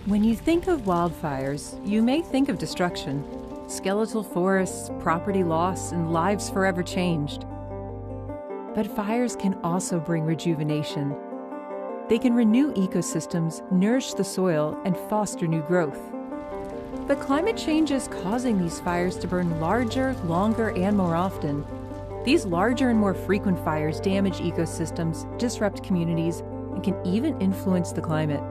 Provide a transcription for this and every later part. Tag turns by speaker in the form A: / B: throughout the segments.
A: When you think of wildfires, you may think of destruction, skeletal forests, property loss, and lives forever changed. But fires can also bring rejuvenation. They can renew ecosystems, nourish the soil, and foster new growth. But climate change is causing these fires to burn larger, longer, and more often. These larger and more frequent fires damage ecosystems, disrupt communities, and can even influence the climate.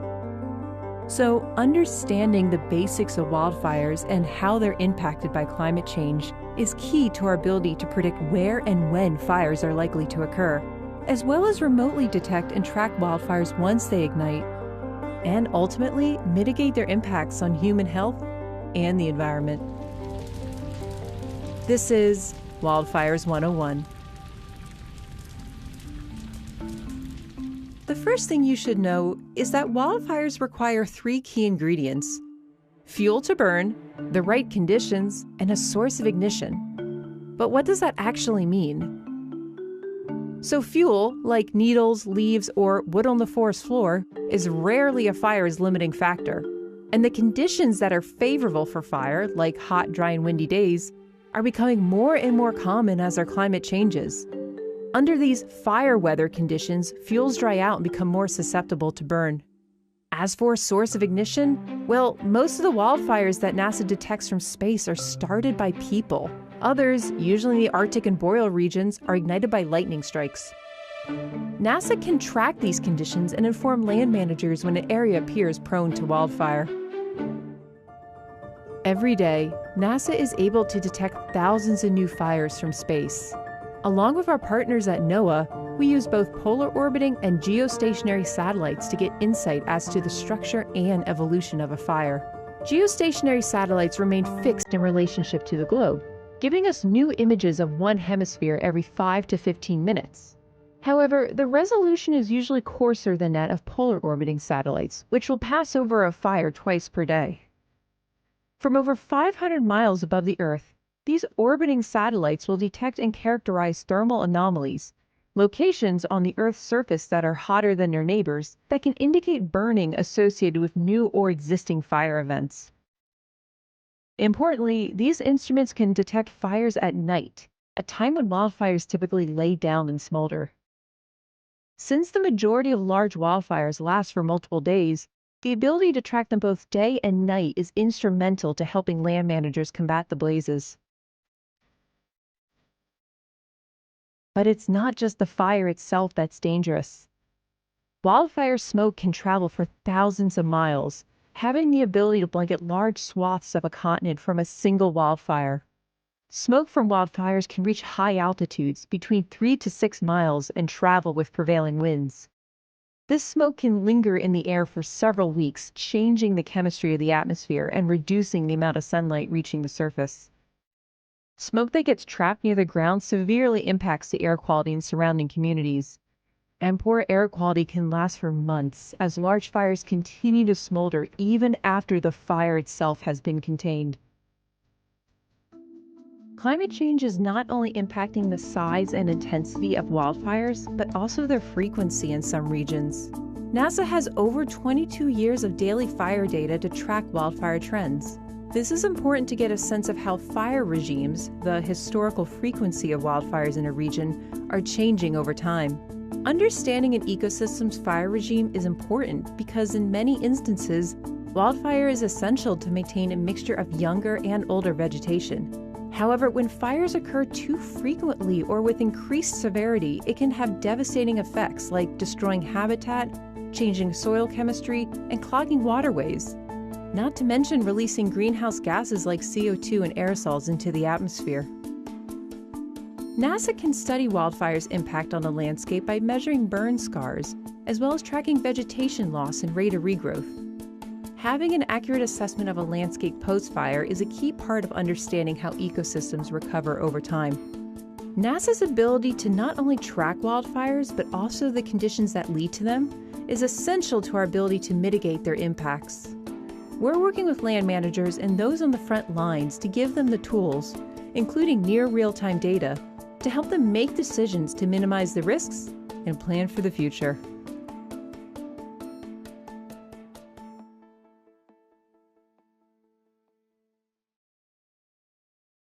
A: So, understanding the basics of wildfires and how they're impacted by climate change is key to our ability to predict where and when fires are likely to occur, as well as remotely detect and track wildfires once they ignite, and ultimately mitigate their impacts on human health and the environment. This is Wildfires 101. The first thing you should know is that wildfires require 3 key ingredients: fuel to burn, the right conditions, and a source of ignition. But what does that actually mean? So fuel, like needles, leaves, or wood on the forest floor, is rarely a fire's limiting factor. And the conditions that are favorable for fire, like hot, dry, and windy days, are becoming more and more common as our climate changes. Under these fire weather conditions, fuels dry out and become more susceptible to burn. As for a source of ignition, well, most of the wildfires that NASA detects from space are started by people. Others, usually in the Arctic and boreal regions, are ignited by lightning strikes. NASA can track these conditions and inform land managers when an area appears prone to wildfire. Every day, NASA is able to detect thousands of new fires from space. Along with our partners at NOAA, we use both polar orbiting and geostationary satellites to get insight as to the structure and evolution of a fire. Geostationary satellites remain fixed in relationship to the globe, giving us new images of one hemisphere every 5 to 15 minutes. However, the resolution is usually coarser than that of polar orbiting satellites, which will pass over a fire twice per day. From over 500 miles above the Earth, these orbiting satellites will detect and characterize thermal anomalies, locations on the Earth's surface that are hotter than their neighbors that can indicate burning associated with new or existing fire events. Importantly, these instruments can detect fires at night, a time when wildfires typically lay down and smolder. Since the majority of large wildfires last for multiple days, the ability to track them both day and night is instrumental to helping land managers combat the blazes. But it's not just the fire itself that's dangerous. Wildfire smoke can travel for thousands of miles, having the ability to blanket large swaths of a continent from a single wildfire. Smoke from wildfires can reach high altitudes, between 3 to 6 miles, and travel with prevailing winds. This smoke can linger in the air for several weeks, changing the chemistry of the atmosphere and reducing the amount of sunlight reaching the surface. Smoke that gets trapped near the ground severely impacts the air quality in surrounding communities. And poor air quality can last for months as large fires continue to smolder even after the fire itself has been contained. Climate change is not only impacting the size and intensity of wildfires, but also their frequency in some regions. NASA has over 22 years of daily fire data to track wildfire trends. This is important to get a sense of how fire regimes, the historical frequency of wildfires in a region, are changing over time. Understanding an ecosystem's fire regime is important because in many instances, wildfire is essential to maintain a mixture of younger and older vegetation. However, when fires occur too frequently or with increased severity, it can have devastating effects like destroying habitat, changing soil chemistry, and clogging waterways. Not to mention releasing greenhouse gases like CO2 and aerosols into the atmosphere. NASA can study wildfire's impact on the landscape by measuring burn scars, as well as tracking vegetation loss and rate of regrowth. Having an accurate assessment of a landscape post-fire is a key part of understanding how ecosystems recover over time. NASA's ability to not only track wildfires, but also the conditions that lead to them, is essential to our ability to mitigate their impacts. We're working with land managers and those on the front lines to give them the tools, including near real-time data, to help them make decisions to minimize the risks and plan for the future.